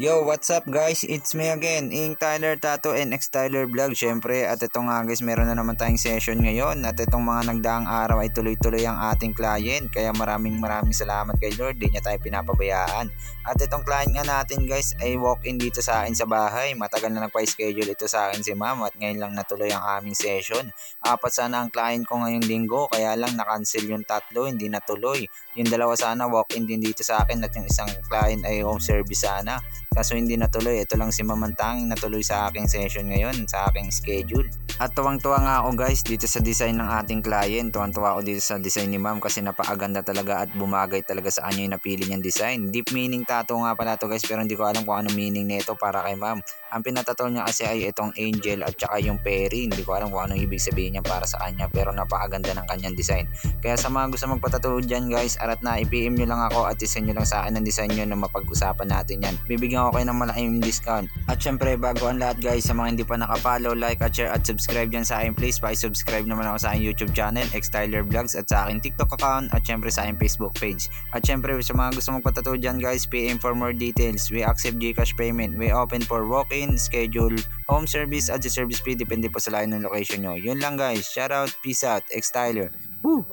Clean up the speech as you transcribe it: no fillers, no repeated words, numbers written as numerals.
Yo, what's up guys? It's me again, Ing Tyler Tattoo and X Tyler Vlog. Syempre, at ito nga guys, meron na naman tayong session ngayon. At itong mga nagdaang araw ay tuloy-tuloy ang ating client. Kaya maraming salamat kay Lord, di niya tayo pinapabayaan. At itong client nga natin guys ay walk-in dito sa akin sa bahay. Matagal na nagpa-schedule ito sa akin si ma'am at ngayon lang natuloy ang aming session. Apat sana ang client ko ngayong linggo, kaya lang na-cancel yung tatlo, hindi natuloy. Yung dalawa sana walk-in din dito sa akin at yung isang client ay home service sana. Kaso hindi natuloy. Ito lang si Mamantanging natuloy sa aking session ngayon, sa aking schedule. At tuwang-tuwa nga ako guys dito sa design ng ating client. Tuwang-tuwa ako dito sa design ni ma'am kasi napakaganda talaga at bumagay talaga sa kanya yung napili niyang design. Deep meaning tattoo nga pala to guys, pero hindi ko alam kung anong meaning nito para kay ma'am. Ang pinatattoo niya kasi ay itong angel at saka yung fairy. Hindi ko alam kung anong ibig sabihin niya para sa kanya, pero napakaganda ng kanyang design. Kaya sa mga gusto magpatattoo dyan guys, arat na i-PM nyo lang ako at isend nyo lang sa akin ang design nyo na mapag-usapan natin yan. Bibigyan ko kayo ng malaking discount. At syempre bago ang lahat guys, sa mga hindi pa nakapollow, like at share at subscribe dyan sa akin, please pa-subscribe naman ako sa aking YouTube channel, X Tyler Vlogs, at sa aking TikTok account at syempre sa aking Facebook page. At syempre sa mga gusto magpatattoo dyan guys, PM for more details. We accept GCash payment. We open for walk-in, schedule, home service at the service fee depende po sa layo ng location nyo. Yun lang guys. Shout out, peace out, X Tyler. Woo!